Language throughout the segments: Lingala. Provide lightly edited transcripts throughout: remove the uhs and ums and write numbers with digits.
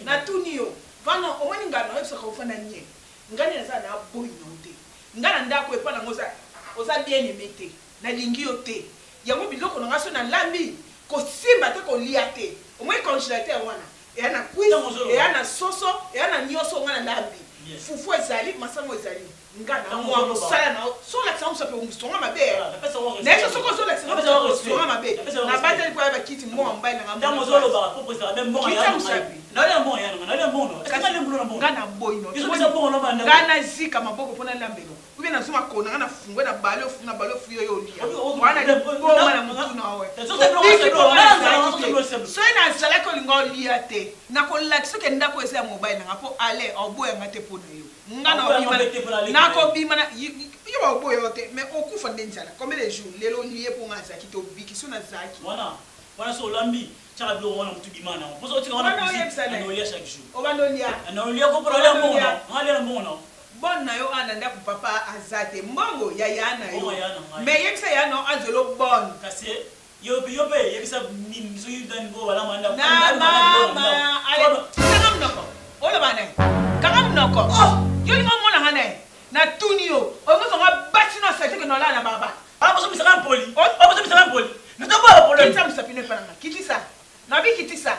na tunio vana omani ngana yebisa ka ufana nye ngani na na boy note ngana ndako epa na ngoza oza bien aimé te na lingi yo te yango biloko na ngaso na lambi ko simba te ko lia te omwe congélateur wana e ana cuisse e ana soso e ana nyoso ngana lambi fufu ezali masango ezali ngana mwa sala na so la tsamso pe umusonga mabe na eso soko so la tsamso mabe na batali kwa ba kiti mo ambai na ngamba ndamo zolo ba ko pesa be mbongo ya na le mbongo ya na le mbongo est-ce le mbongo ngana boyino ngana zika maboko pona lambelo ube na zuma kona ngana fungwe na bale ofuna bale ofuyo yo lia wana de boma na mutu na we so ina sala ko lingo lia te na ko lakso ke ndako ese mobile na po ale oboya ngate pona yo ngana obima na ko bima na yo oboya te mais okufa ndenzala combien de jours lelo lié pour ngaza ki to biki so na zaki wana so lambi chaka bilo wana mutu bimana poso otika wana na olia chaque jour obandolia na olia ko problème mbongo ngale na mbongo bon na yo ana ndako papa azate mbongo ya yana yo mais yekisa yana azolo bon kasi yo yebisa mizo yudan go wala manda na mama ale kangam noko ola bana kangam noko yo ni mona hana na tunio o mo nga batino sa teke no la na baba ala boso misaka poli boso misaka poli na to ba problème kita musapine pana kitisa na bi kitisa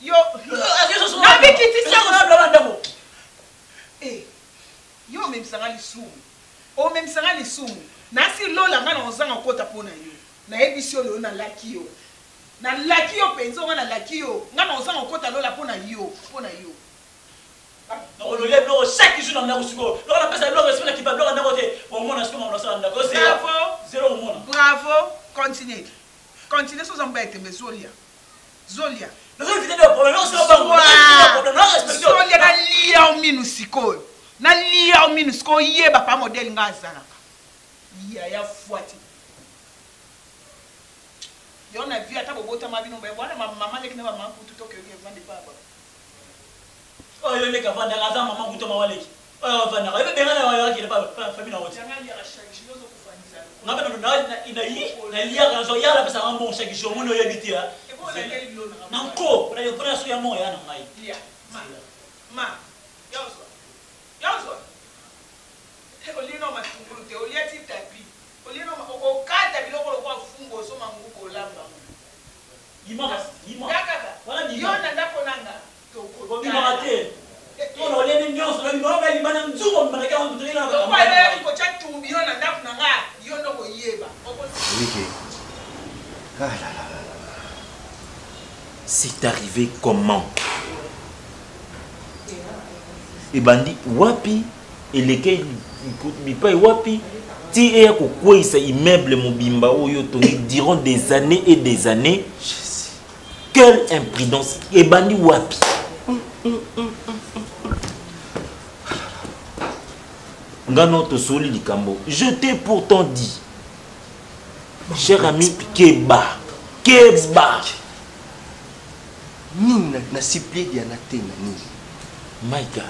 yo na bi kitisa na bla ndabo yo memsanga lisumu o memsanga lisumu na si lola ngana ozanga kota pona yo na ebisio lo na lakio penzo ngana lakio ngana ozanga kota lola pona yo on le lève chaque jour dans la rousseau on a passé l'heure sur l'équipe blanc dans côté au moins ce moment là ça d'accord zéro au moins bravo continue sans embêter mais zolia nous avons vidéo de problème c'est pas zolia na lia o minusiko na lia o minusiko yeba pa modèle ngazana ya fuati yo na via ta bobota mabino ba bwana mama lekina ba mama kutu toke ke vande baba yo le ka vanda ngaza mama kutu mawaleki vanda ebe bengana wa yaki ba famille na wote ngani ya chaque jour zo kufanisa ngaba na ina lia ngazo yala pesa ngambo chaque jour muno yebiti ya na nko na yo pona so ya moya na ngai lia ma yoso olino matungulu te oliati tapi olino okata biloko lokwa fungo so manguko olamba yima wala ni yona ndako nanga to bima te to no leni nyoso no bima ba limana nzumo mbana ka on tuina ba kwa ile ko cha tumbi yona ndako nanga yondo ko yeba Wiki. Ah là là là. C'est arrivé comment? Et bandi wapi et lesquels pas wapi ti e ko kwisa immeuble mobimba oyo toni diront des années et des années. Quelle imprudence et bandi wapi. Ngano to soli di kambo. Je t'ai pourtant dit, cher ami, Keba. Nina na supplié diana te na nini. My God.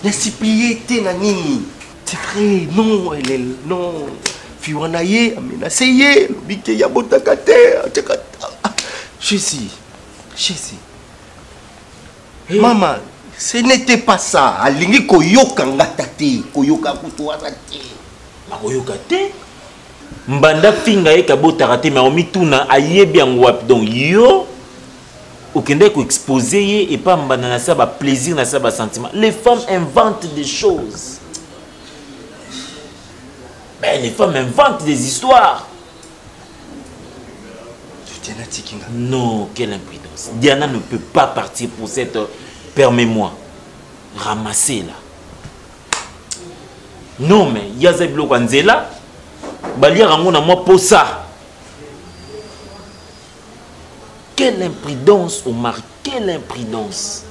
Na supplié te na nini. C'est vrai, non, elle est non. Fiwana ye, amena seye, bike ya botakate, je sais. Maman, ce n'était pas ça. Alingi koyoka ngata te, koyoka kutuasa te. Makoyoka te. Mbanda finga ye kabotaka te, mais omituna ayebi yango wapi. Donc yo okende ko exposer ye et pas mbanda na sa ba plaisir na sa ba sentiment. Les femmes inventent des choses. Ben les femmes inventent des histoires. Non, quelle imprudence. Diana ne peut pas partir pour cette... Permets-moi. Ramasser là. Non, mais il y a des blocs en zéla. Balia Ramona moi pour ça. Quelle imprudence, Omar. Quelle imprudence.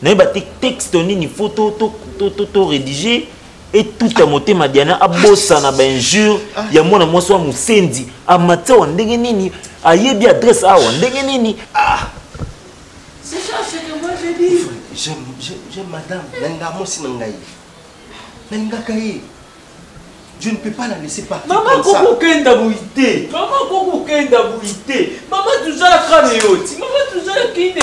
N'a pas texte ni photo to rédigé. Et tout a monté ma Diana a bossa na benjure. Il y a moi soit musendi. A matin on nini. Aïe bien adresse à on nini. Ah. C'est ça, c'est que moi j'ai dit. J'aime madame. Nanga mosi nangai. Nanga kaye. Je ne peux pas la laisser partir Maman comme ça. Koko Kenda Bouité. Maman Koko Kenda Bouité. Maman tout ça la caméoti. Maman tout ça la kidéo.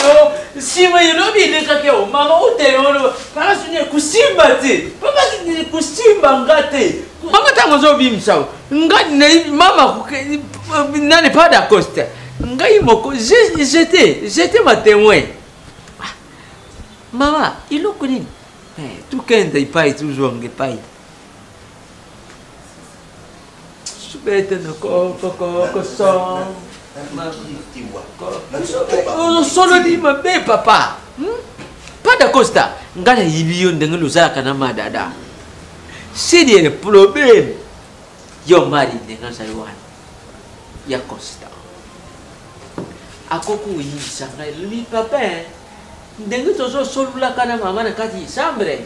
Si moi il lobby les kakeo. Maman au téléphone. Papa tu n'es kusimba te. Papa tu n'es kusimba ngate. Maman t'as mangé bim sao. Ngate maman n'est pas d'accord. Ngai moko j'étais ma témoin. Maman il le connaît. Tout Kenda il paye toujours ngai paye. Bete no coco son. Solo di mabe papa. Pada Costa. Ngana yibiyo ndenge luzala kana madada. C'est le problème. Yo mari ndenge saiwan. Ya Costa. Akoko yisanga li papa. Ndenge tozo solula kana mama na kati sambre.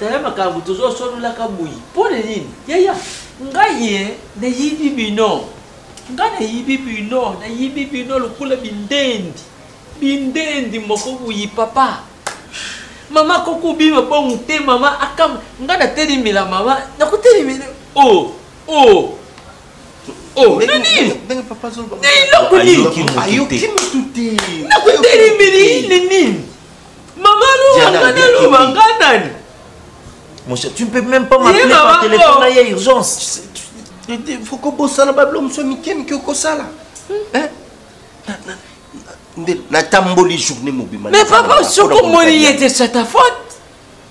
Tala makabu tozo solula kabui. Pone nini? Ya. Ngaye na yibi bino ngana yibi bino na yibi bino lukula bindendi moko buyi papa mama koko bima bon te mama akam ngana telimila mama na kutelimila Nenge papa zo. Ayo kimututi. Na kutelimili nini mama lu ngana Mon cher, tu ne peux même pas m'appeler par téléphone, là, il y a urgence. Il faut que bossa na bablo mso mikem ki okosala. Hein? Na tamboli journée mobima. Mais papa, ce que moi était c'est ta faute.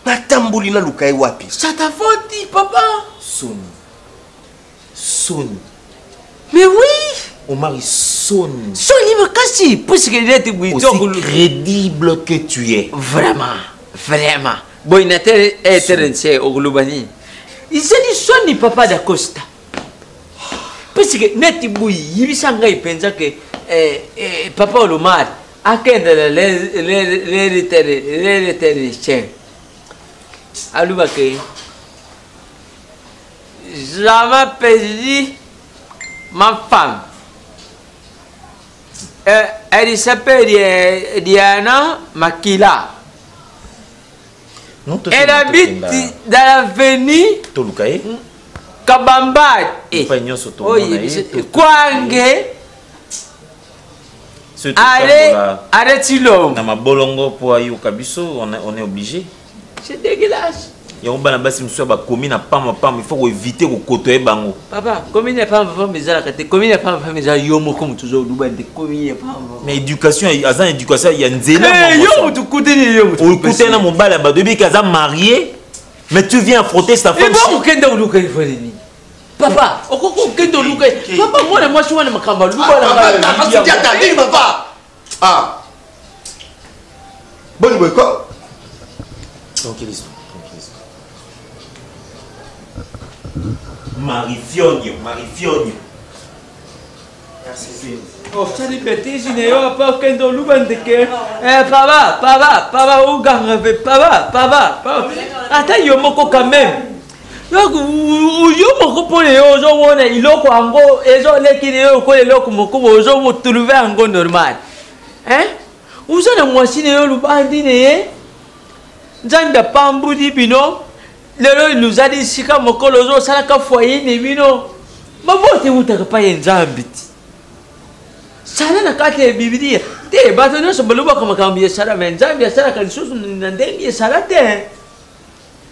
Na tamboli na lukai wapi. C'est ta faute, papa. Sonne. Mais oui. Omar, il sonne. Sonne, me casse. Puisque il était aussi crédible que tu es. Vraiment. Boinatel est terrencé au Globani. Il s'est dit sonne papa d'Acosta. Parce que net bouille, il s'engage il pense que papa Olomar a qu'un de l'héritage. Alors que j'avais perdu ma femme. Elle s'appelle Diana Makila. Elle habite dans l'avenue Kabamba. Kwange. Arrête-le. Dans ma bolongo pour aller au Kabiso, on est obligé. C'est dégueulasse. Il y a un banabas qui me commune à Pam, il faut éviter au côté bango. Papa, combien de femmes font mes arcs? Combien de femmes font mes arcs? Yomo comme toujours, combien de femmes? Mais éducation, il y a éducation, il y a une zéla. Yomo, tu coûtes des yomo. Au côté de mon bal, depuis qu'ils sont mariés, mais tu viens frotter sa femme. Papa, papa, moi, je suis un macamba. Ah, bon, quoi? Tranquillise. Marifionio. Oh, ça liberté, je n'ai pas qu'un de l'oubandeke. Papa, où gagne, papa. Attends, yomoko quand même. Donc, yomoko pour les gens, il a quoi en gros, et gens les qui les quoi les locaux, moko, aux gens vous trouver en gros normal. Hein? Où sont les moissines, l'oubandine? Zanda Pamboudi Bino. Lelo nous a dit si comme Mokolozo Salaka foyer ne bino. Maman te wuta pas un zambiti. Sala na kate bibidi. Te batono so boluba comme kambie sala men zambia sala kan susu ndengi sala te.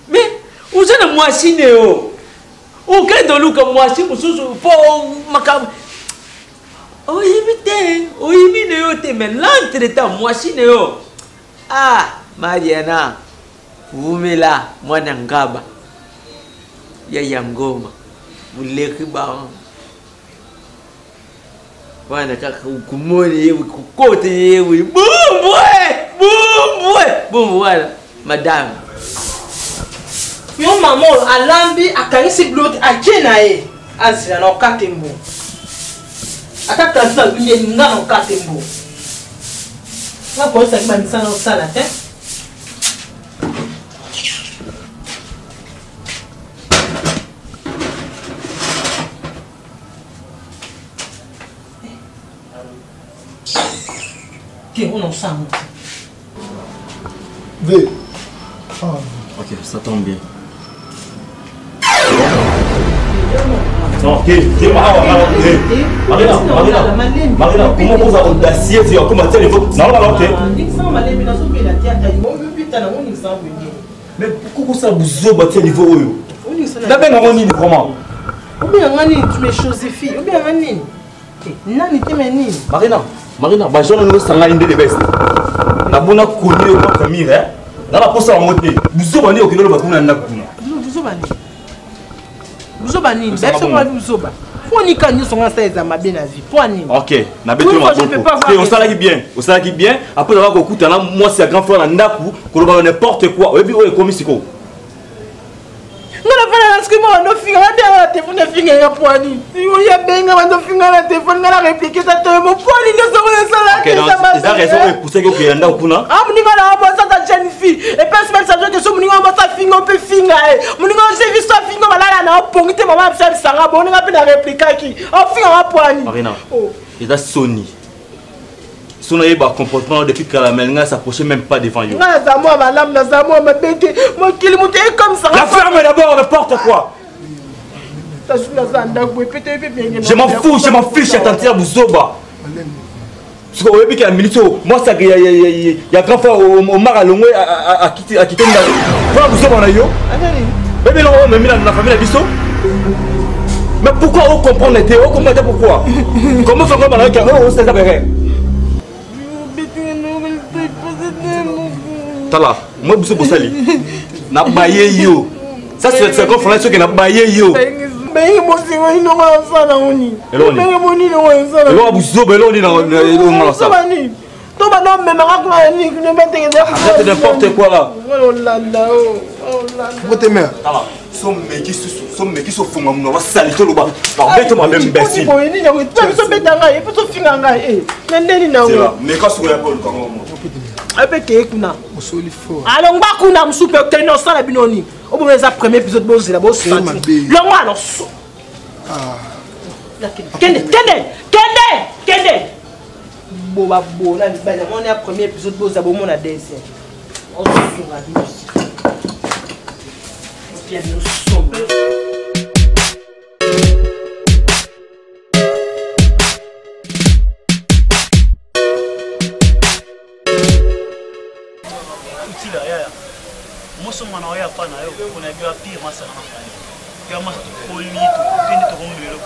Mais uzana mwasine o. Ukendo luka mwasi mususu po makam. O yimite yo te mais l'entretemps mwasine o. Ah, Mariana. Vumela mwana ngaba ya yangoma muleki ba wana kaka ukumoni yewe kukote yewe bumbu wala madame yo maman alambi akangisi blood akena e azira na katembo ataka nzambi ngana katembo na ko sa kimani sana sala te. On en sent. Ok, ça tombe bien. Non, ok. Marina, comment vous avez audacieux de comment tu les votes? Non, ok. Mais pourquoi ça vous battu niveau d'abord on dit comment? Ou bien tu es Joséphine, ou bien Nani Temeni. Marina, bah j'en ai sanga inde de best. Na bona connu au Camille, hein. Na la posa en moté. Vous bani au kilo le batuna na kuna. Vous bani, vous faut ni quand nous sommes en 16 ans ma bien à vie. Poani. OK, na beto ma bon. On s'ala qui bien. Après avoir écouté là moi c'est grand frère na ndaku, ko ba n'importe quoi. Et puis on est comme siko. Non, la que moi, on a fini à la téléphone, on a fini à Poani. Il y a bien, on a fini à la téléphone, on a répliqué ça. Mon Poani, nous sommes là. C'est ça raison pour ça que vous êtes là. Ah, mon niveau là, on va ça jeune fille. Et personne ne sait que ce mon niveau va ça finir, on peut finir. Mon niveau, j'ai vu ça finir, on va là, on a pongité, maman, ça va, on a pu la répliquer qui. On finit à Poani. Marina, c'est Sony. Si on a eu un comportement depuis que la Melnga s'approchait même pas devant vous. Ma bête, moi qui est comme ça. La ferme d'abord, n'importe quoi. Je m'en fous, je t'entends à Bouzoba. Parce que vous avez un milito, moi ça il y a grand frère au Maralongwe à quitter le voilà Bouzoba on a yo. Mais non, on a mis la famille à Bisso. Mais pourquoi on comprend les théories, on comprend pourquoi? Comment ça va dans le c'est d'abord. Tala, moi je suis sali. Na baye yo. Ça c'est ce qu'on fait ce que na baye yo. Mais moi c'est moi non ça na oni. Mais moi ni non ça. Elo abuzo belo ni na on ça. Toi non mais ma ni ne mettre arrête n'importe quoi là. Oh là là oh là. Vous te mère. Tala. Somme qui sont fumant on va salir tout le bas. Bête moi même imbécile. Ni na so betanga et puis finga ngai nende ni na. Mais quand sur l'épaule comment Abeke kuna osoli fort alors ngba kuna msupe teno sala binoni oboneza premier épisode bozi la bozi longo alors kende boba bona libala on est premier épisode bozi bo mona deuxième on se fera bien nous sommes Mwana oya pa na yo ko na biwa pire masala na ya masa to polito kende to ngomelo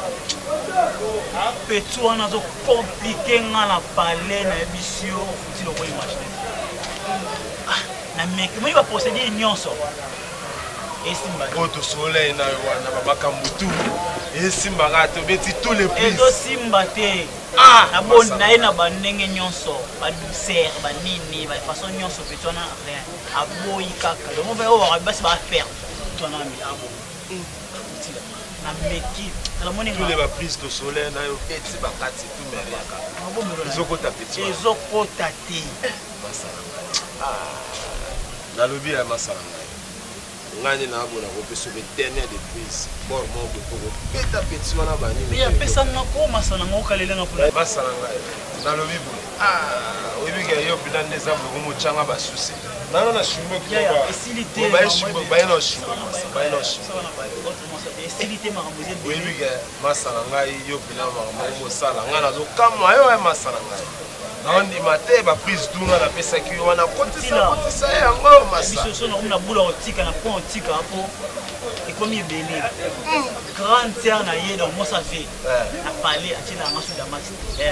petu wana zo compliquer ngala parler na bisio ti lo ko imaginer na mec moi va posséder nyonso esimba oto soleil na wana babaka mutu esimba gato beti tous les prix ezo simba te na bon na ina banenge nyonso ba douceur ba nini ba façon nyonso petu wana rien aboyi kaka le mauvais on va basi ba faire toi na mi abo na meki la moninga tous les ba prise de soleil na yo petit ba kati tout mais kaka ezoko ta petit ezoko ta te masala na lobi ya masala ngani na abona ko peso be dernier de prise bor mo ko peta petit wana bani mais ya pesa na ko masala ngo kalela na pula masala ngai na lobi bo oyebi ke yo bilan des arbres ko mo changa ba souci na chimbo ko ya facilité ba chimbo ba no chimbo ba no chimbo facilité maramboze oyebi ke masala ngai yo bilan mo sala ngana zo kama yo masala ngai on dit matin ba prise d'una la pesa ki wana kotisa yango masala biso na umna bula otika na point otika hapo ikomi belé grande terre na yeda mo sa fait na parler atina ngasu da max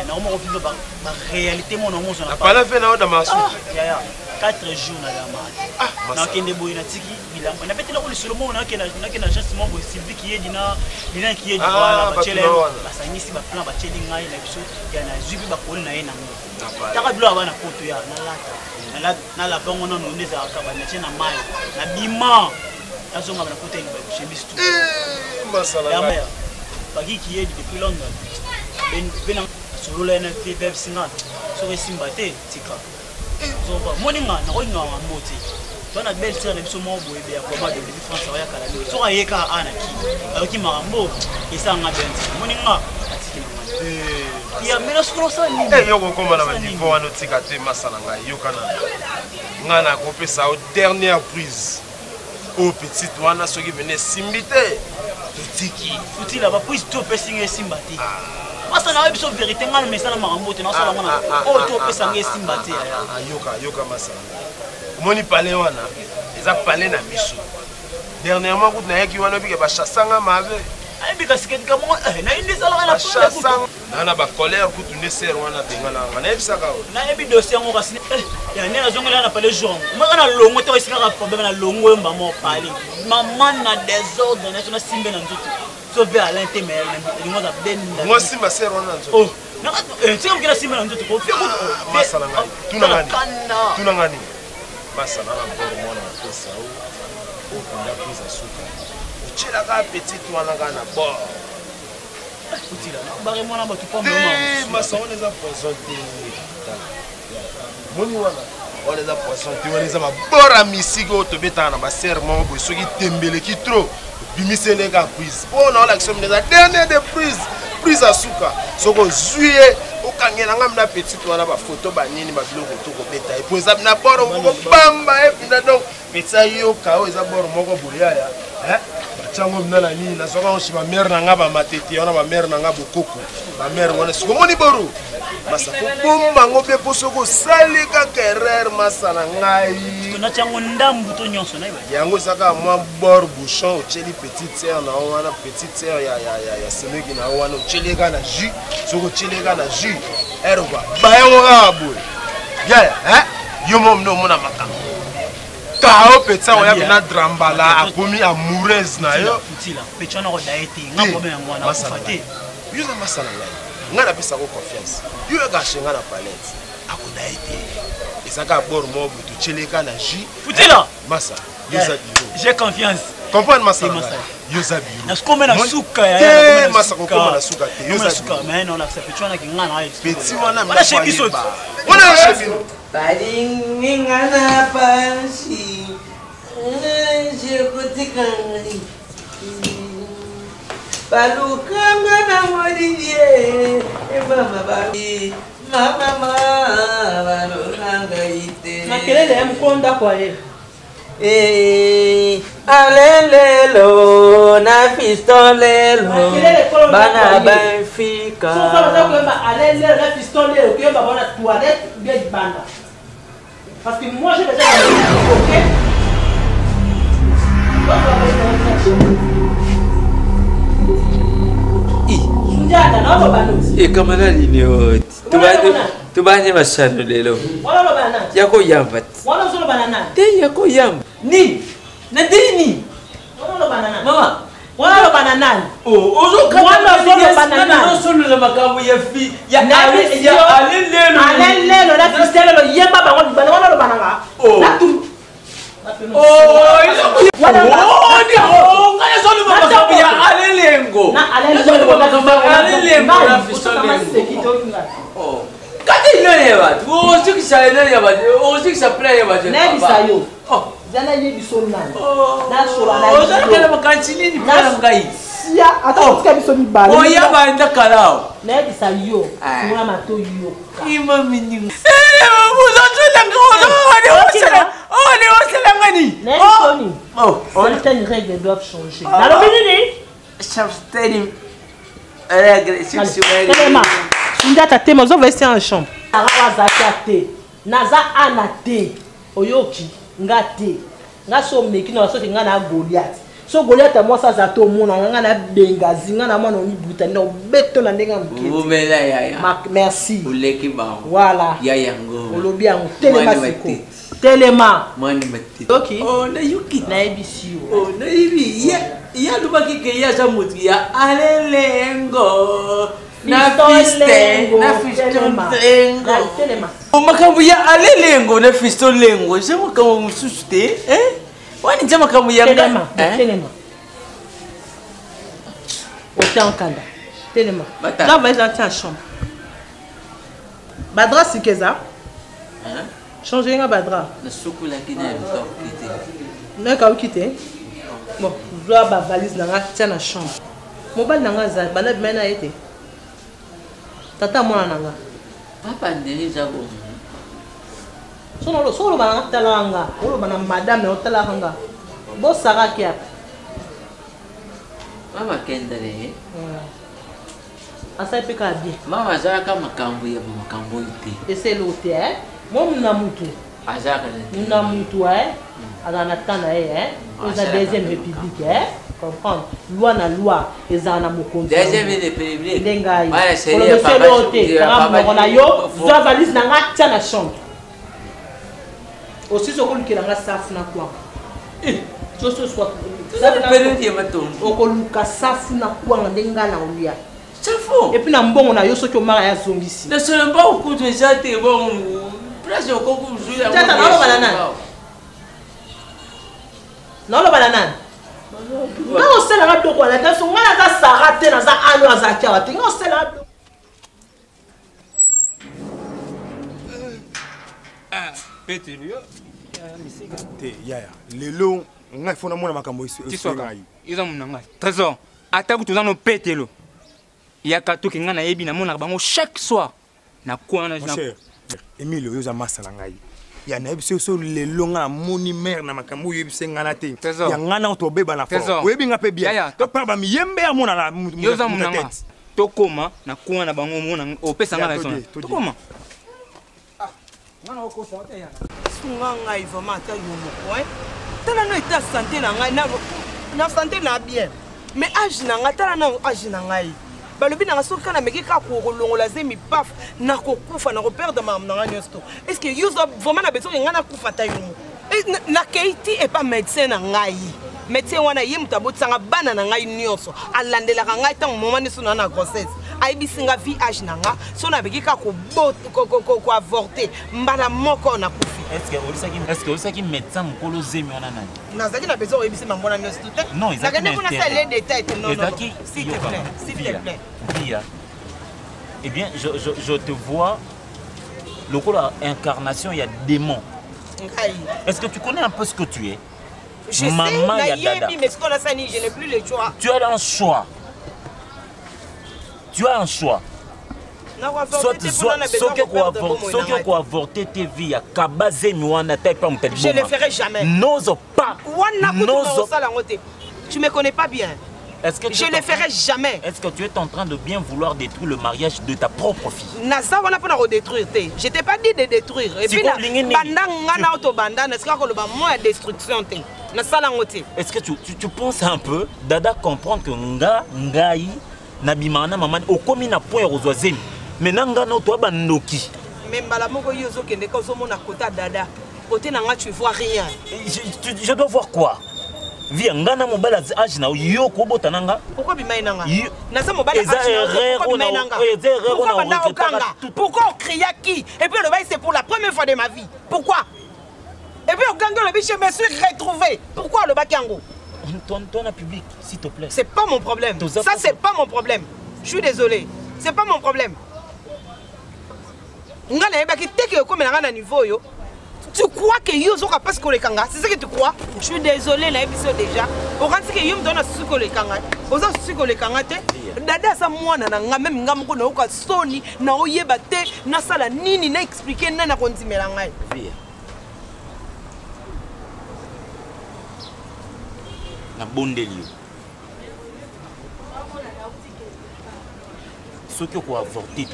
na mo office ba réalité mon mo na parler fait na oda masu ya 4 jours na la mat na kende boy na tiki bila na beti na ko solo mo na kena chance mo boy Sylvie qui est dina qui est voilà ba chele ba sangisi ba plan ba chele ngai na biso ya na zubi ba ko na yena ngo taka bilo abana poto ya na la bango non on les a ka na tena mai na bima azonga na poto ba chez bistu masala ya bagi qui est depuis London ben solo la na pep singa so simba te tika zoba moninga na ko nga moti bana belle sœur de biso mo boyebe ya koma de France ya kala ni so ayeka ana ki ayoki marambo isanga benti moninga atiki na ya mena sukro sa ni yo ko koma na niveau wana tika te masala ngai yo kana ngana ko pesa au dernière prise au petit wana soki venait simbite totiki Futila ba prise to pesinga esimba te. Masa na biso vérité ngana mesala makambo te na sala ngana. O to pesanga esimba te. Yoka masala. Omoni palais wana eza palais na biso. Dernièrement kuna yaki wana bike ba chassanga mabe. Ai bika siketika mo na indi sala na chassanga. Nana ba colère kutu ne ser wana bengana ngana ebisaka o. Na ebi dossier ngo kasi ya ne azongela na palais jaune. Moi na longo to isika ka problème na longo mba mo palais. Maman na désordre na simbe na nzutu. So be à l'intémel na za ben. Moi simba ser wana nzutu. Oh. Na tiens que la simba na nzutu ko fi ko. Masala ngani. Tuna ngani. Masala na boro mona pesa o. O kunda pesa suka. Uchela ka petit wana kana bo. Utila bare mona ba tu pas masala on les a poisonné. Moni wana on les a poisonné, on les a mabora misigo to betana ba serment bo soki tembele ki trop. Bimisele ka prise. Oh non l'action des dernière de prise à suka. Soko zuye okangela ngam na petit wana ba photo ba nini ba biloko to ko beta. Et puis ça na boro moko bamba et puis donc petsa yo kao eza boro moko boya ya. Chango mnana ni na soka onshi ba mère na nga ba matete ona ba mère na nga bokoko. Ba mère wana siko moni boro. Masa ko bomba ngope posoko sali ka kerer masana ngai. Na chango ndambu to nyonso na iba. Yango saka moi bord bouchon o cheli petite sœur na wana petite sœur ya semeki na wana o cheli ka na jus. Soko cheli ka na jus. Erwa ba yango ka boy. Ya yo mom no mona makamo. Kao petsa oya bina drambala akomi amoureuse na yo Futila petsa na ko daete nga problème yango na fate yo za masala ngai nga na pesa ko confiance yo ga shenga na palette akoda ete ezaka bord mo butu cheleka na ji Futila masa yo za biro j'ai confiance comprendre masa yo za biro na skome na suka ya masa ko koma na suka te yo za suka mais non la petsa na kinga na petit wana mala shebiso wana shebiso Badingana pasi, jekutikani. Balukanga na modie, mama babi, mama balukanga ite. Makelele ya mkonda kwa ye. Alelelo na fistolelo bana Benfica. So ça veut dire alelelo na fistolelo que ba bona toilette bien banda. Parce que moi je vais déjà OK. Sunjata na baba no. Kamala linyo. Tubanye masano lelo. Wala lo bana. Yako yamba. Wala solo banana. Te yako yamba. Ni. Na dini. Wala lo banana. Mama. Wala lo banana. Oh, ozo wala solo banana. No solo le makamu ya fi. Ya alelelo. Alelelo na fistolelo yemba ba wala lo banana. Oh. Oh, ngaya solo makamu ya alelengo. Na alelengo na fistolelo. Oh. Kati nani watu? Osikisa nani watu? Osikisa play watu. Nani sayo? Oh, jana yebi sonana. Na sura na. Oza kala makanchini ni pala ngai. Sia atakutika biso ni bali. Oya banda kalao. Nani sayo? Kuna mato yo. Ima mini. Muzoto langa ole osela ngani. Nani soni? Certaines règles doivent changer. Nalo binini? Certaines règles sexuelles. Sunjata te mozo vesti en chambre. Arawa zakate. Naza anate. Oyoki ngate. Nga so meki na so nga na Goliath. So Goliath moi ça zato mona nga na bengazi nga na mona ni buta na beto na ndenga mukete. Umela ya. Merci. Uleki ba. Voilà. Ya yango. Olobi yango telema siko. Telema. Mani mati. Okay. Oh na yuki na ebisi yo. Oh na ibi. Ya lubaki ke ya za mutu ya alelengo. Na fiste, na fistolengo. Makambu ya alelengo na fistolengo. Je makambu mususu te, Wani jama makambu ya telema, telema. Ota nkanda. Telema. Là va être en chambre. Badra sikeza. Changer nga badra. Na sukula kina mto kite. Na ka ukite. Bon, dois ba valise na nga tia na chambre. Mobile na nga za bana bimena ete. Tata mwana nanga. Papa ndeli zabo. Solo bana talanga. Olo bana madame na talanga. Bo saraki apa. Mama kendele. Asa peka bien. Mama zaka makambo ya makambo ite. Ese lote Moi muna mutu. Azaka muna mutu azana tana Oza deuxième république comprendre. Loi na loi ezana mokonzi. Deuxième république. Ndengai. Voilà, c'est le lote. Papa na yo, zo valise na ngata na chambre. Aussi ce qu'on kila nga safu na kwa. Soso soit. Ça peut dire maton. Okoluka safu na kwa ndenga na olia. Chafo. Et puis na mbongo na yo soki o mara ya zombisi. Ne serait pas au coup de jate bon. Presque au concours jouer. Tata na lo banana. Na lo banana. Na o sela ga doko la taso ngala za sarate na za alo azakia wa tinga o sela. Petelio. Te yaya. Lelo ngai fona mona makambo isu. Iza muna ngai. Trésor. Ataku tuzano petelo. Yaka to kinga na yebi na mona bango chaque soir. Na kwa na cher. Emilio yoza masala ngai. Ya na yebi so lelo nga moni mère na makambo yebi senga te. Ya ngana to beba na fo. Webi nga pe bien. To pa ba mi yembe ya mona na yoza muna nga. To koma na kwa na bango mona opesa nga raison. To koma. Ngana oko sa ya na. Sunga ngai vraiment ta yo mo tala no état santé na ngai na santé na bien mais âge na ngai tala na âge na ngai balobi na ngaso kana meki ka ko longola zemi paf na ko kufa na ko perdre mam na ngai sto est-ce que you vraiment na besoin ngana kufa ta yo na keiti et pas médecin na ngai médecin wana yim tabotsanga bana na ngai nyonso alandela ka ngai tant moment ni suna na grossesse aibisinga vie âge na nga so na beki ka ko ko avorter mbala moko na kufi. Est-ce que vous médecin mokolo zemi wana nani? Nazaki na besoin de me mona nyonso tout. Non, ils ont les détails non. S'il te plaît. Via. Eh bien, je te vois le coup la incarnation il y a démon. Est-ce que tu connais un peu ce que tu es? Je Maman sais, Yadada. mais ce qu'on a sani, je n'ai plus le choix. Tu as un choix. Tu as un choix. Soit avorter tes vies à Kabaze Mouana Taipam. Je ne le ferai jamais. N'ose pas. Tu ne me connais pas bien. Je ne le ferai jamais. Est-ce que tu es en train de bien vouloir détruire le mariage de ta propre fille? Je t'ai pas dit de détruire. Et puis, est-ce que tu penses un peu, Dada comprendre que Ngai, Nabimana, Maman, au commis n'a point aux zemi. Mais Nanga no toi bandoki. Mais Malamoko Yozo qui n'est qu'au sommet à côté Dada. Côté Nanga, tu vois rien. Je dois voir quoi? Viens, Ngana mobile âge na yo kobo tananga. Pourquoi bimainanga? Nasa mobile pourquoi on crie à qui? Et puis le bail c'est pour la première fois de ma vie. Pourquoi? Et puis au gango le biche je me suis retrouvé. Pourquoi le bakango? Toi na public, s'il te plaît. C'est pas mon problème. Ça c'est pas mon problème. Je suis désolé. C'est pas mon problème. Ngana ebaki teke comme na niveau yo. Tu crois que Yozo a pas ce qu'on les kanga? C'est ce que tu crois? Je suis désolé, là, déjà. Au rang que Yum donne ce qu'on les kanga. Aux autres, ce qu'on les kanga, Dada, ça, moi, même Namko, na oka Sony, na oyebate, na sala nini, na expliqué, na continue l'angai. Na bondelio. Ce que vous avorté.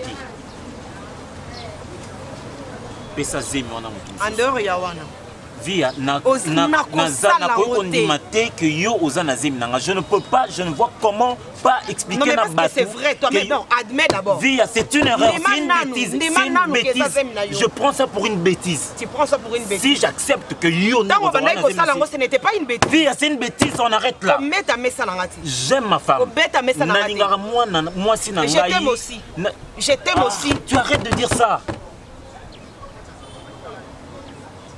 En dehors ya wana. Via na que yo ozana zemi nanga. Je ne peux pas, je ne vois comment pas expliquer. Non mais parce que c'est vrai, toi mais non, admets d'abord. Via, c'est une erreur, c'est une bêtise. Je prends ça pour une bêtise. Tu prends ça pour une bêtise. Si j'accepte que yo ce n'était pas une bêtise. Via, c'est une bêtise, on arrête là. J'aime ma femme. Moi si je t'aime aussi. Je t'aime aussi. Tu arrêtes de dire ça.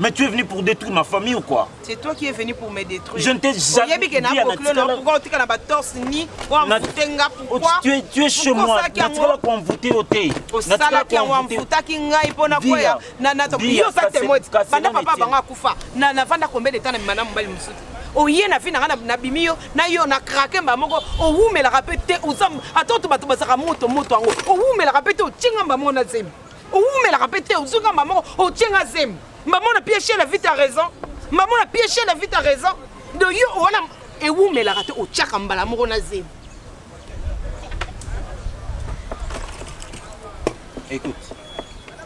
Mais tu es venu pour détruire ma famille ou quoi? C'est toi qui es venu pour me détruire. Je ne t'ai jamais dit. Pourquoi tu es chez moi. oye na fi na bimio na yo na krake mba moko owumela kapete uzam atoto bato basaka moto ango owumela kapete otinga mba mona zemi owumela kapete uzunga mba moko otinga zemi mba mona piéger la vie ta raison mba mona piéger la vie ta raison de yo wana ewumela kate otiaka mbala moko na zemi Écoute.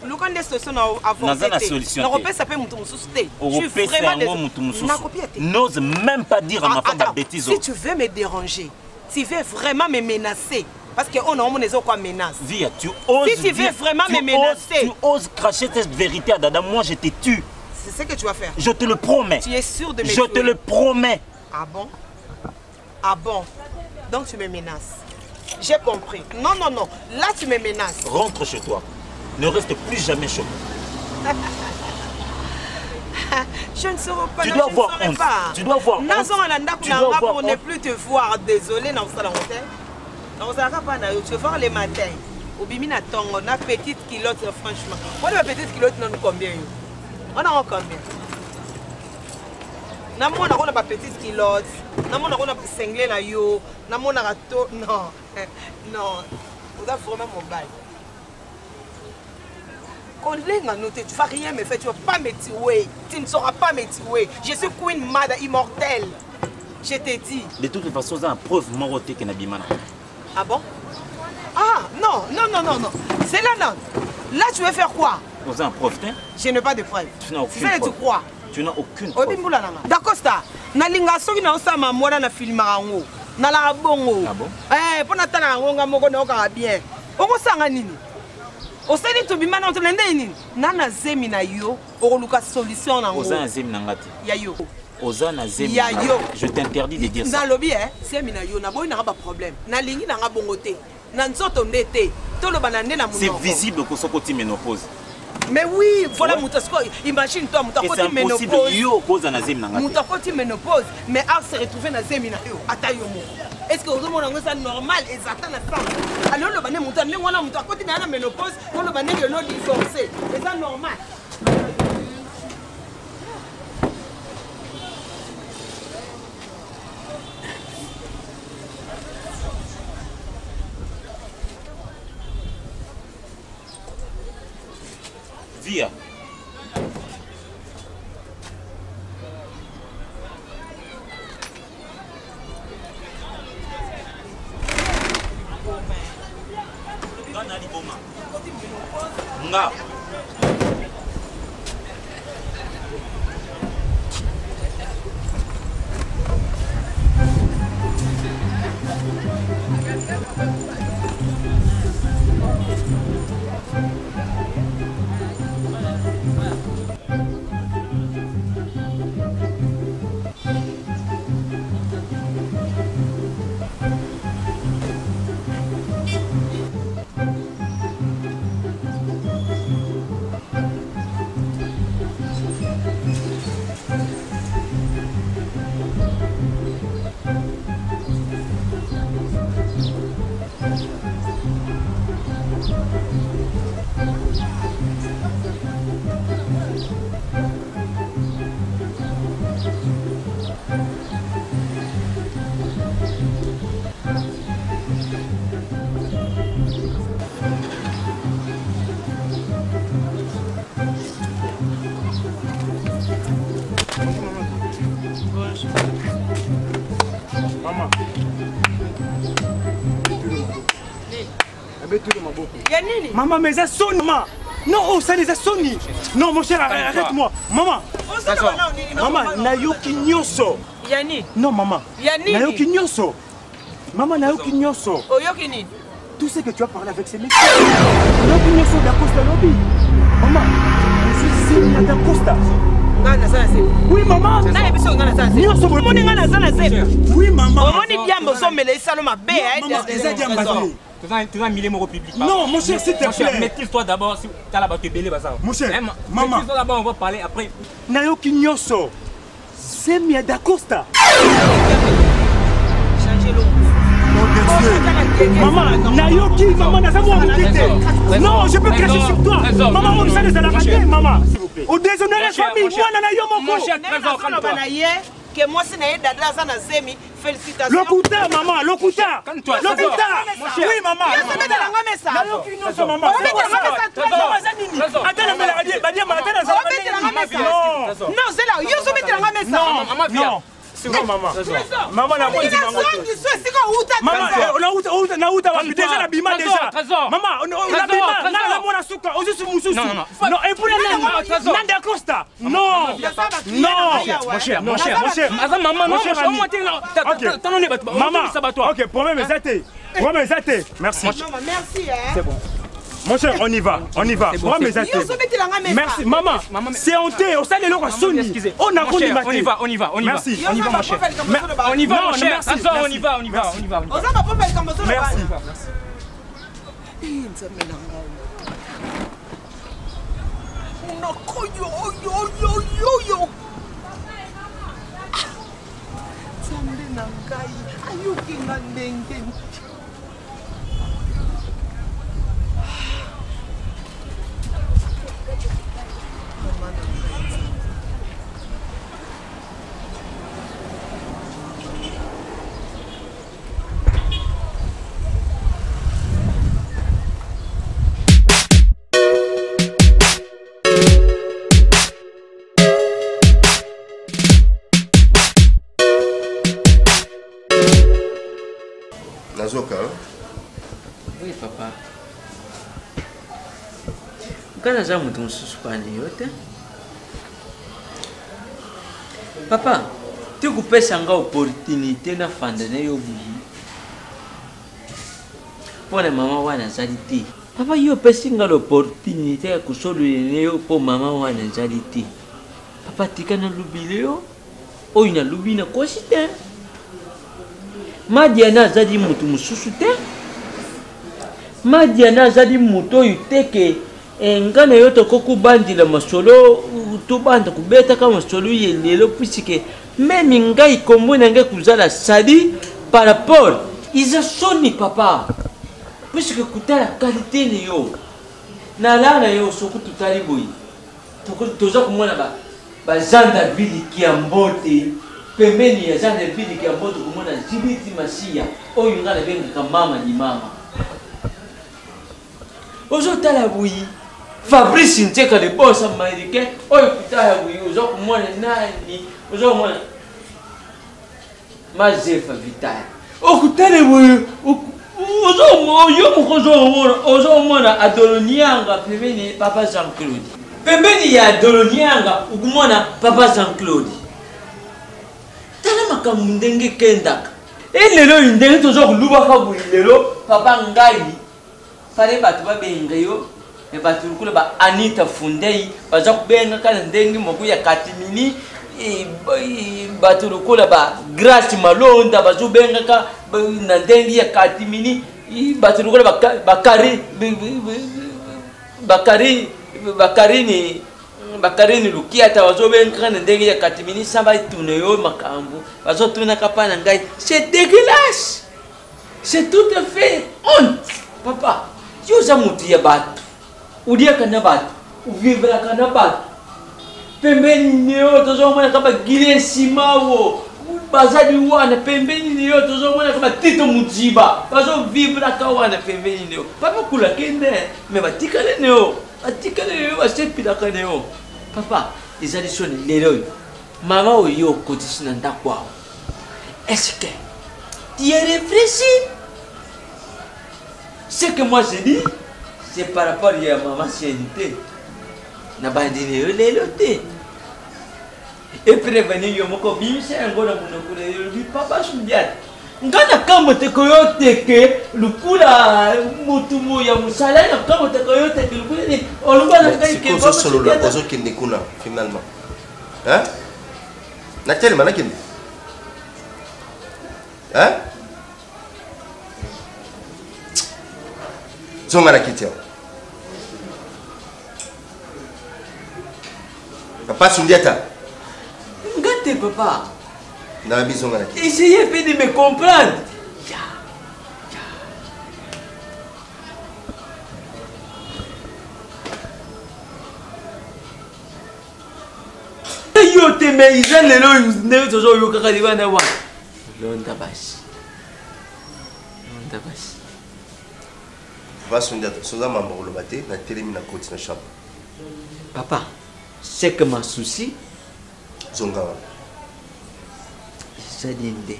Luka nde solution na Naza na solution. Na repesa pe mutu mususu te. Je suis vraiment mutu mususu. N'ose même pas dire à ma femme la bêtise. Si tu veux me déranger, tu veux vraiment me menacer. Parce qu'on a un quoi menace. Via, tu oses. Si tu veux vraiment me menacer. Tu oses cracher cette vérité à Dada, moi je te tue. C'est ce que tu vas faire. Je te le promets. Tu es sûr de me tuer? Je te le promets. Ah bon? Ah bon? Donc tu me menaces. J'ai compris. Non, non, non. Là tu me menaces. Rentre chez toi. Ne reste plus jamais chez moi. Je ne serai pas. Tu dois avoir honte. Tu dois avoir honte. Tu dois avoir honte. Pour ne plus te voir. Désolé, non, ça tu vas voir les matins. Au bimina tongo, na petite culotte, franchement. Moi, la petite culotte, non, combien? On a combien? Na mon a pas petite culotte. Na mon a cinglé na yo. Na mon a to. Non, non. Vous avez vraiment mon bail. Quand tu vas rien me faire, tu ne vas pas me tuer. Tu ne sauras pas me tuer. Je suis Queen Mada immortelle. Je t'ai dit. De toute façon, c'est une preuve morotée que Nabimana. Ah bon? Ah non, non, non, non, non. C'est là, non. Là, tu veux faire quoi? Vous avez un preuve, hein? Je n'ai pas de preuve. Tu n'as aucune preuve. Tu crois? Tu n'as aucune preuve. D'accord, ça. Nalinga soki na osama mwana na filma ngo. Na la bongo. Ah bon? Eh, pona tala ngonga moko na oka bien. Ongo sanga nini? Oseli to bimana on tende nini? Nana zemi na yo, okoluka solution na ngo. Oza zemi na ngati. Ya yo. Oza na zemi. Ya yo. Je t'interdis de dire ça. Na lobi zemi na yo na boy na ba problème. Na lingi na nga bongo te. Na nzoto ndete. Tolo banande na munoko. C'est visible que sokoti ménopause. Mais oui, voilà mon tasco. Imagine toi, mon tasco ménopause. C'est impossible yo cause na zemi na ngati. Mon tasco ménopause, mais à se retrouver na zemi na yo. Atayo mo. Est-ce que vous avez ça normal et ça attend? Alors le bané montant mais voilà mon tasco tu na ménopause, on le bané que l'autre divorcé. C'est ça normal. Via. Nga. Maman, mais ça sonne, maman. Non, oh, ça les a sonné. Non, mon cher, arrête-moi. Maman. Maman, nayoki nyonso. Yani. Non, maman. Yani. Nayoki nyonso. Maman, nayoki nyonso. Oyoki ni. Tout ce que tu as parlé avec ces mecs. Nayoki nyonso d'Acosta lobby. Maman, je suis d'Acosta. Oui, maman. Oui, maman. Non, mon cher, s'il te plaît. Maîtrise-toi d'abord si tu as la batte belé. Mon cher, maman. Maîtrise-toi d'abord, on va parler après. Nayoki Nyoso. C'est Mia d'Acosta. Maman, Nayoki, maman, non, je peux cracher sur toi. Maman, on sait les rater, maman. Au déjeuner, la famille, moi, que moi, c'est na zemi. Félicitations. Lokuta, maman, Lokuta. Lokuta. Oui, maman. Non, c'est là. Non. Non, maman. Maman, la bonne Maman, on a déjà la bima déjà. Maman, on a bima. suka ozusu mususu. Non, non, non. Non, et pour Nanda Costa. Non. Non. Mon cher. Maman, mon cher ami. Maman. Ok, promets mes athées. Merci. Maman, merci. C'est bon. Mon cher, on y va. Prends mes athées. Merci, maman. C'est honteux. On s'allait le Sony. On a On y va. Merci. On y va, mon cher. On y va, mon cher. On y va. Merci. Nazoka. Oui, papa. Quand j'ai mon ton suspendu, papa, tu coupes une opportunité na fandane yo buyi. Pour la maman wana zaliti. Papa yo pesi l'opportunité ya kusolulela yo pour maman wana zaliti. Papa tika na lubile yo. O ina lubina kosite. Madiana zadi mutu mususu te. Madiana zadi mutu oyo teke ngana yo tokoku bandila masolo tubanda kubeta kama masolo yelelo puisque même ngai kombo na ngai kuzala sadi par rapport ils soni papa puisque kutala qualité ne yo na lana yo soku tutali boyi toza kumona ba zanda vili kiambote pembeni ya zanda vili kiambote kumona zibiti masia oyo ngana benga kama mama ozo tala boyi Fabrice Nteka le boss américain oyo kutala boyi ozo kumona nani ozo kumona Mazefa Vital okutala boyi ozo mona Adolonianga pembeni papa Jean-Claude pembeni ya Adolonianga ukumona papa Jean-Claude tala makambo ndenge kendaka elelo ndenge tozo kulubaka boyi lelo papa ngai fale bato babenga yo e bato kula ba Anita Fundei baza kubenga kana ndenge moku ya katimini bato kula ba Grace Malonda bazo benga ka na ndenge ya katimini bato kula Bakarini Lukiata bazo benga kana ndenge ya katimini samba tune yo makambo bazo tuna kapana ngai c'est dégueulasse, c'est tout à fait honte papa. Yo za mutu ya batu udia kana batu uvivra kana batu pembeni niyo tozo mwana kama gile simawo bazadi wana pembeni niyo tozo mwana kama Tito Mujiba bazo vivra ka wana pembeni niyo papa kula kende me batikale niyo basepila ka niyo papa izali soni lelo mama oyo kotisina ndakwa est-ce que tu y réfléchi? Ce que moi je dis, c'est par rapport à maman ancienneté. Na bandine leloté. Et prévenir yo moko bimse ngona munokule yo papa sundiat. Ngana kama te koyote ke lukula mutumu ya musala na kama te koyote ke lukula ni oluba na kai ke baba solo la kozo kinde kuna finalement. Hein? Na tele manakinde. Hein? Zonga na kiti yao. Papa Sundiata. Ngate papa. Na bi zonga na kiti. Essayez de me comprendre. Yo te me izan lelo ne tozo yo kaka libana wa. Londa basi. Va Sundiata, soza mambo lo baté na telemi na côte na chambre. Papa, c'est que ma souci zonga. C'est dinde.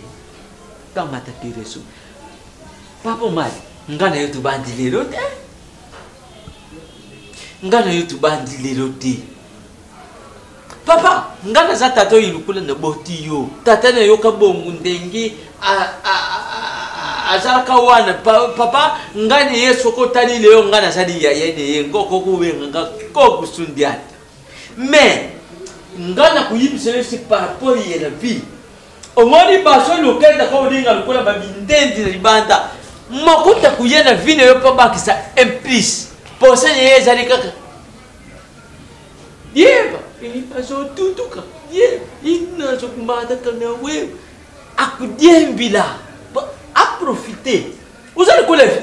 Kama takiresu. Papa mal, ngana yo tubandi lelo te. ngana yo tubandi lelo te papa ngana za tata ilukula na boti yo tata na yo kabongo ndenge azalaka wana papa ngani yesu ko tali leo ngana sadi ya yene ngoko kubenga ngoko sundiata mais ngana kuyibisele si par rapport à la vie omoni baso lokenda ko dinga lukola babindendi na libanda makuta kuyena vine yo papa kisa implice posa ye zali kaka yeba ini baso tutuka ye ina so kumada kana we akudiembila a profiter uzali kolef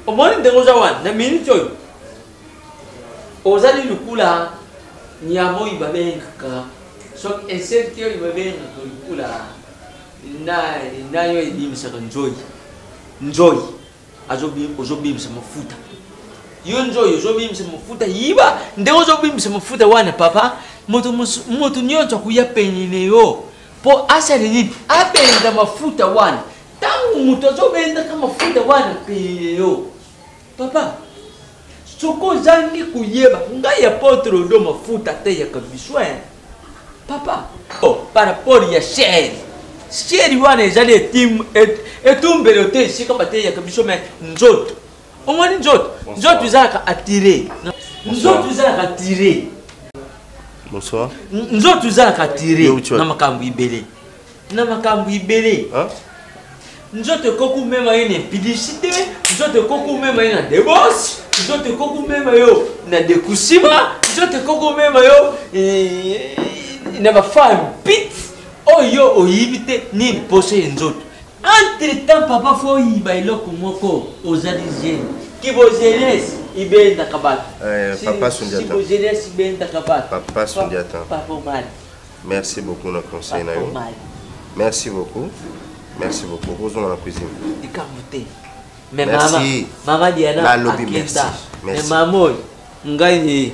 omoni ndengo zawan na minute yo ozali lukula nyamo ibabenga so incertio ibabenga lukula na yo ibimisa enjoy azobimisa mafuta yo enjoy azobimisa mafuta yiba ndengo azobimisa mafuta wana papa moto nyonso kuya penine yo po asali nini abenda mafuta wana tangu muto azobenda kama mafuta wana penine yo papa soko zangi kuyeba ngai apôtre do mafuta te ya kabiswa papa par rapport ya chéri wana ezali etumbele te sika bate ya kabiswa me nzoto omoni nzoto ezalaka attiré nzoto ezalaka attiré bonsoir nzoto ezalaka attiré na makambo ibele nzoto koku mema yo na impudicité nzoto koku mema yo na débauche nzoto koku mema yo na décousima nzoto koku mema yo na bafemme pit oyo oyibi te nini poso ye nzoto entre temps papa fo oyiba eloko moko ozali jeune kibo jeunesse ibendaka bato papa Sundiata jeunesse ibendaka bato papa Sundiata papa mal merci beaucoup na conseil na yo merci beaucoup. Merci beaucoup. Posons dans la cuisine. Mais merci. Maman Diana, la lobby, merci. Mais maman, ngagne.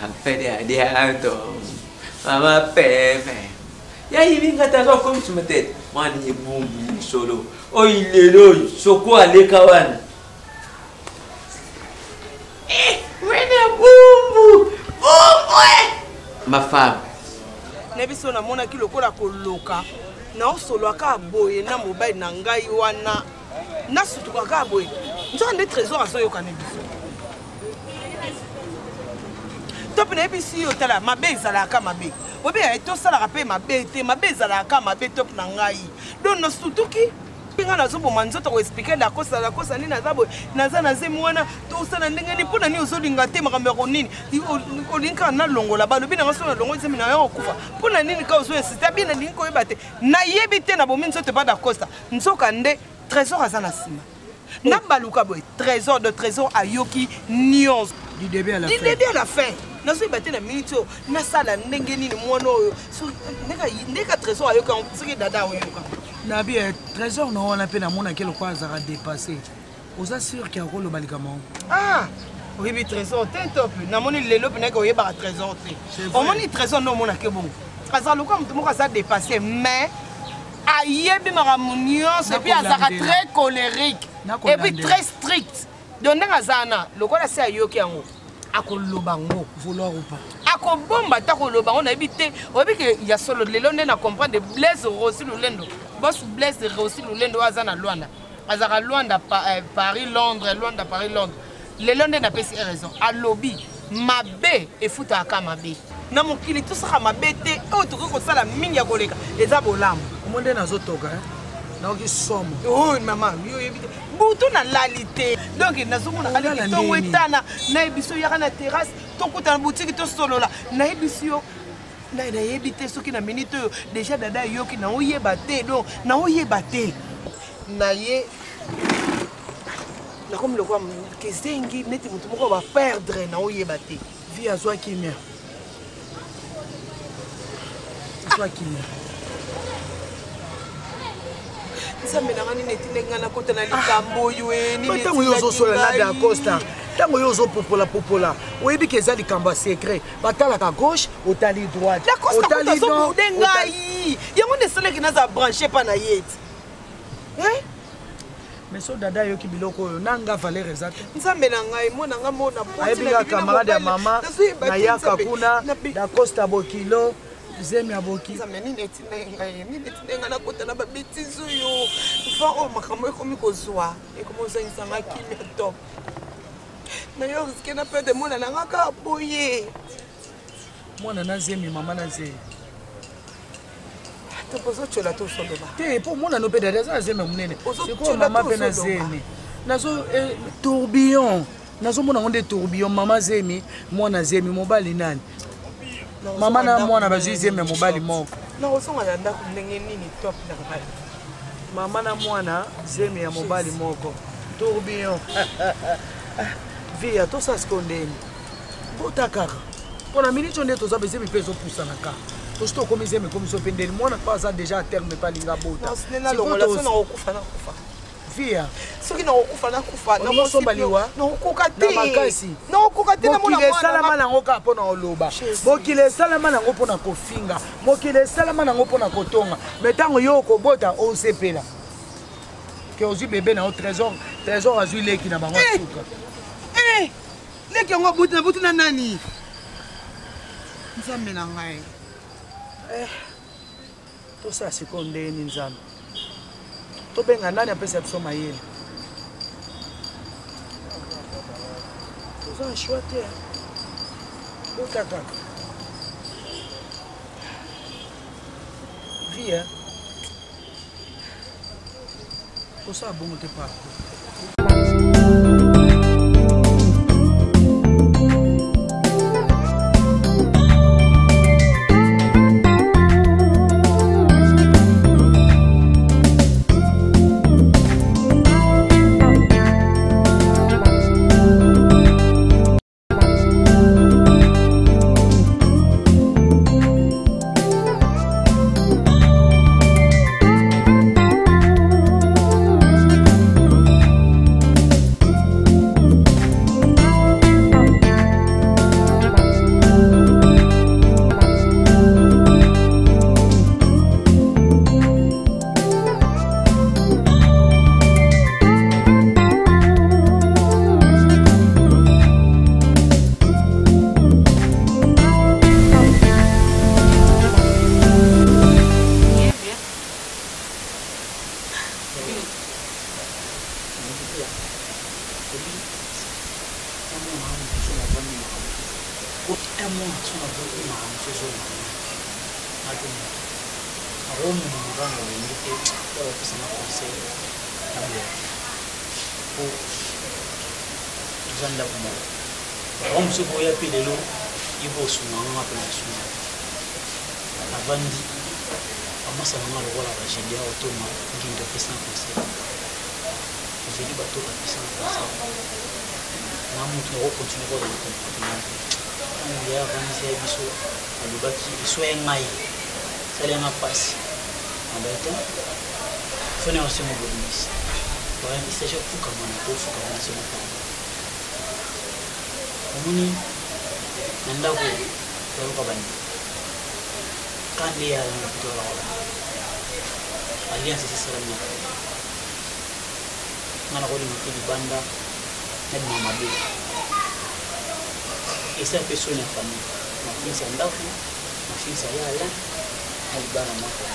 Affaire Diana, maman pève. Ya hivi ngata kwa comme tu me tête. Mani bumbu solo. Oh il est là, soko aleka wana. Wena bumbu. Ma femme. Nebiso na mona ki lokola koloka na osolo ka boye na mobile na ngai wana na sutuka ka boye nzo nde trésor azoyoka nebiso top na ebisi yo tala mabe ezalaka mabe obe to sala rapé mabe te mabe ezalaka mabe top na ngai don no sutuki nga na zobo manzoto ko expliquer la kosa ni na zabo naza na zemu wana to sala ndenge ni pona ni ozolinga te makambo nini olinka na longola ba lobi na ngaso na longo zemi na yo kufa pona nini ka ozo insista bi na linko yebate na yebi te na bomi nzoto ba da costa nzoka nde trésor azana sima na baluka boy trésor de trésor ayoki nions du début à la fin na so yebate na minute na sala ndenge nini mwana oyo so ndeka trésor ayoka siki dada oyoka Nabi, trésor non on a peine à mon quel quoi ça a dépassé. Vous assure qu'il y a un rôle au balicament. Ah oui, mais trésor, t'es top. Na moni lelo pena ko yeba trésor té. On moni trésor non mona ke bon. Trésor le comme tout monde ça dépassé mais ayebi maramunion c'est puis azaka très colérique et puis très strict. Donc ngazana le quoi c'est ayoki yango. Akoloba ngo vouloir ou pas. Akobomba ta koloba on a évité. Obi que il y a solo lelo na comprendre de Blaise Rossi Lulendo. Boss Blaise Rossi Lulendo azana Luanda. Azaka Luanda Paris Londres, Luanda Paris Londres. Les Londres n'a pas raison. À lobby, ma bé et fouta à mabe. Na mokili tout ça ma bête oh tu ko sala mingi koleka. Eza bolam. Monde na zotoka hein. Na ki somme. Oh maman, yo éviter. Boutou na lalité. Donc nazomona ali to wetana na ebiso yaka na terrasse to kuta na boutique to solo là. Na ebiso na yebite soki na minute déjà dada yoki na oyeba te donc na oyeba te. Na ye na comme le quoi que zengi neti mutu moko va perdre na oyeba te. Vie à soi qui mien. Soi qui mien. Nzambe na ngani neti ngana kota na likambo yo ni neti. Tango yo zo sola na da Costa. Tango yo zo popola. Oyebi ke za likambo secret. Batala ka gauche, otali droite. La Costa otali non. Yango ne sala ki na za brancher pa na yet. Hein? mais so dada yoki biloko oyo nanga valeur exacte nzambe na ngai mona nga mona ayebika camarade ya mama nayaka kuna da costa bokilo zemi aboki nzambe nini etinenga nakota na babétise oyo fa oyo makambo ekomi kozwa ekomi ozangisanga kimia top nayo riske na pe de mona na nga kaka boye mwana na zemi mama na zemi tokozocola tosoloba te mpo mwana no mpe dada aza na zemi monene sikoyo mama mpe na zemi nazo tourbillon nazomona ngo nde tourbillon mama zemi mwana zemi mobali nani mama na mwana bazwi zemi ya mobali moko nakozonga na ndako ndenge nini top na kaka mama na mwana zemi ya mobali moko tourbillon via tosala siko ndeni bota kaka mpona miniti nde toza bezemi mpe ezopusana kaka tosi tokomi zemi ekomiso mpe ndeni mwana mpo aza deja a terme mpe alinga bota via soki nakokufa nakufa naosomba liwa nakokoka te na makasi nakokoka te mokili esalama nango kaka mpo na koloba mokili esalama nango mpo na kofinga mokili esalama nango mpo na kotonga me ntango yo okobota osepela ke ozwi bebe na yo trésor azwi leki na bango suka leki yango buti na nani nzambe na ngai tosala sikoyo ndeni nzambe tobenga nani apesa biso mayele toza na shwa te bota kaka via tosala bongo te partout Esa pessoa na família, na filha andava, na filha lá, na libana mata.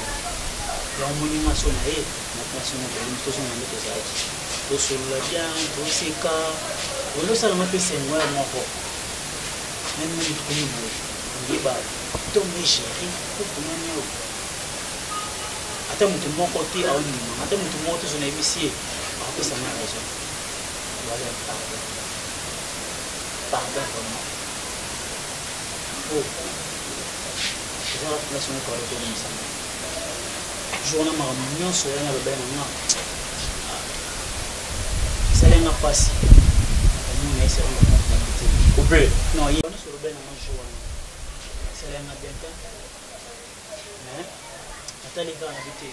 Ya umuni maso na yeye, na maso na bali mtoto na mtoto zake. Tosula bien, toseka. Wolo sala mapesa ngwa moko. Nani mtukumu. Ngiba tomeshi, kukuna nyo. Hata mtu moko ti au ni mama, hata mtu moko tu na ibisie, apesa na raison. Wala pardon. Pardon vraiment. Oh, c'est la relation qu'on a avec nous. Journée marmignon sur la belle maman. Ça l'est pas passé. Nous mais c'est on coupé. Non, il y a sur le belle maman journée. Ça l'est bien temps. Mais attends les gars habité.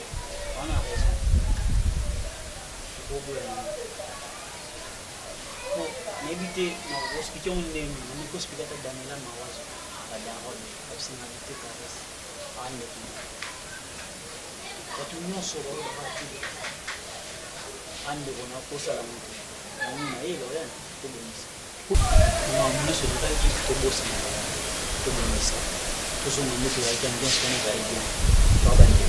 On a raison. Bon, n'habité dans l'hospital on est dans l'hospital de Daniela Mawazo. Darol, personnalité caresse, ande. Watu nyonso wao bahati. ande kona kosala moto namona ye Lorian tobomisa mona solokai ki tobosana tobomisa tozonga moto yaki ambiance wana ezali bien babande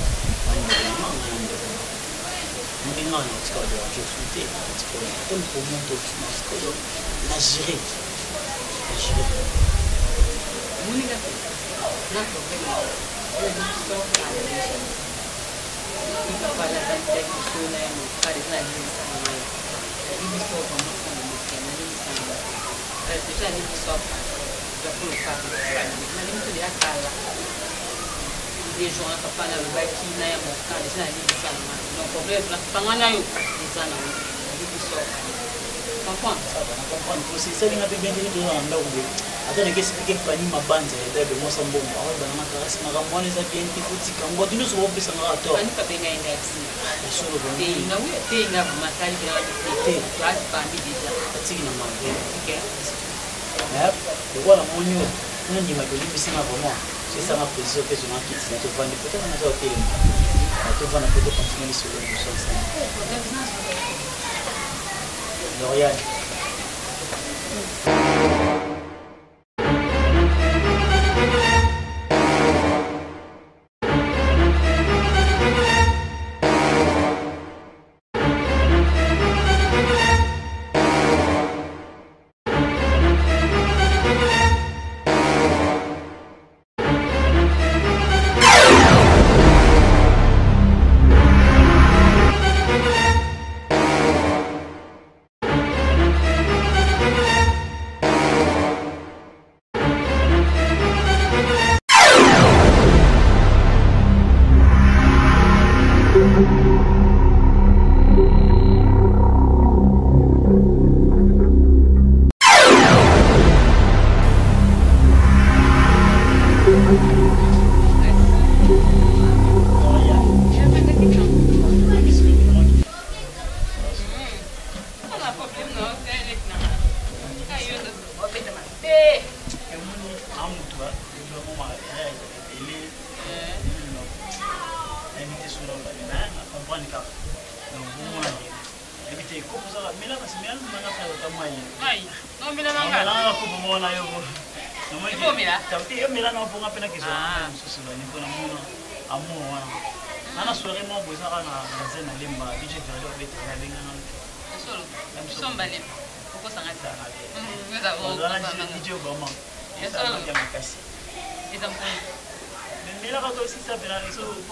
ndinga na tika de je souhaité tika ton pour monto na skolo na gérer Monica na problema eu só para para tanta pessoa no cara na lista mais ele só como como que na lista para deixar ele só para colocar na lista de acala des gens à papa na lugar qui na ya moka na lista não problema pangana yo sana ele só comprendre aussi ça linga pe bien de na ndako atone ke expliquer pani mabanza ya de mosa mbongo awa bana makarasi makambo eza bien te kutika ngo dino so bopesa nga to pani pa benga ina exi solo bon te na we te na matali ya te class pani déjà atiki na manje ok de quoi la monio on dit ma que lui c'est ma vraiment c'est ça ma position que je m'inquiète c'est de vendre peut-être on a été to vendre peut-être continuer sur le sol ça L'Oréal.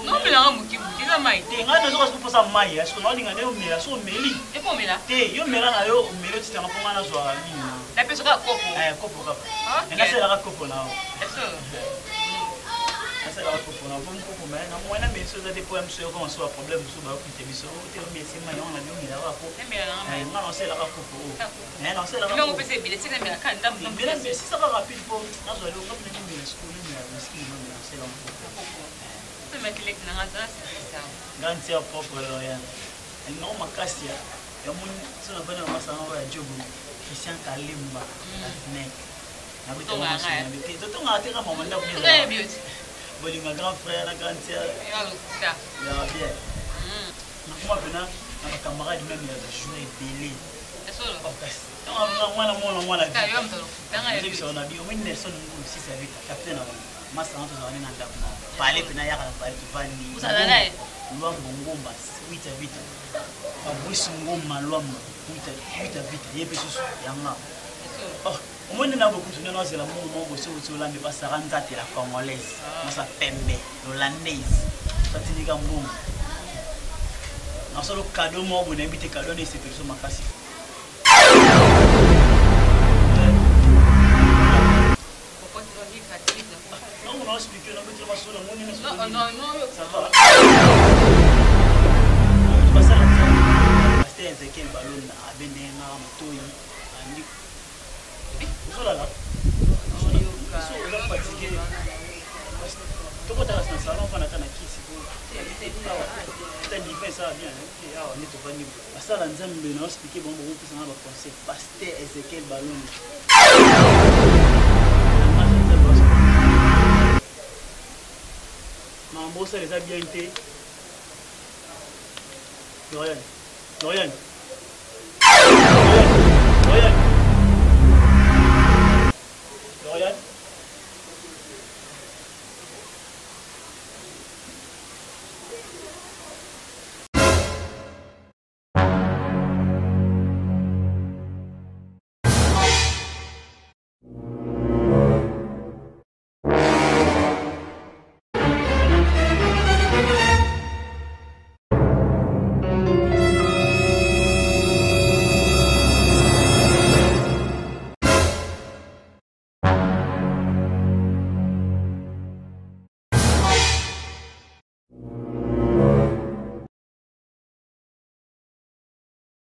Non, mais là, on a mai. Tem nada só que possa mai, acho que não ninguém deu mira, só meli. É como mira? Tem, eu mira na eu, mira te tem uma na sua linha. É pessoa que copo. É, copo. Ok. Essa era copo não. É só. Essa era copo não, vamos copo mais, não é na mesa depois eu sei como sua problema sobre o que tem isso, eu tenho minha semana não na minha mira lá copo. É mira não. É, não sei lá copo. É, não sei lá. Não pensei bile, você mira kan dam. Mira, se ça va rapide pour na sua eu não nem mira, escolhi mira, escolhi mira, sei lá. Garantia propre Lorian. Non makasi ya mun sona bana masanga ba jobu Christian Kalimba nek. Na bito ngana. Toto ngate ka mama nda kunyeza. Très bien. Bolinga grand frère na garantia. Ya ça. Ya bien. Na kuma bina na camarade même ya jouer délai. Solo. Mwana. Kayo mtoro. Tanga ya. Ndio sona bio mimi Nelson Ngulu si sa vita. Capitaine na masa nto za nina ndapo. Pale pina yaka pale tuvani. Usala naye. Lwambo ngomba wita vita. Abwisi ngoma lwambo wita vita. Yebe susu yanga. Oh, omoni na bokutu nena zela mo mo so ulambe basara nzate la congolaise. Masa pembe, hollandaise. Patinika mbongo. Nasolo cadeau mo bo nebite cadeau ne se perso makasi. Non, non, explique, non, mais tu vas sur le monde. Non, ça va. Tu vas ça là. C'était Ezekiel Ballon à Benena, Motoyi, à Nick. Où sont là? Ils sont fatigués. Tu peux t'arrêter dans le salon, on attend à qui c'est pour. Tu as dit ça bien. On est au niveau. Ça, là, nous allons expliquer bon, on peut s'en avoir pensé. Pasteur Ezekiel Ballon. Mambo, ça les a bien été. Lorian.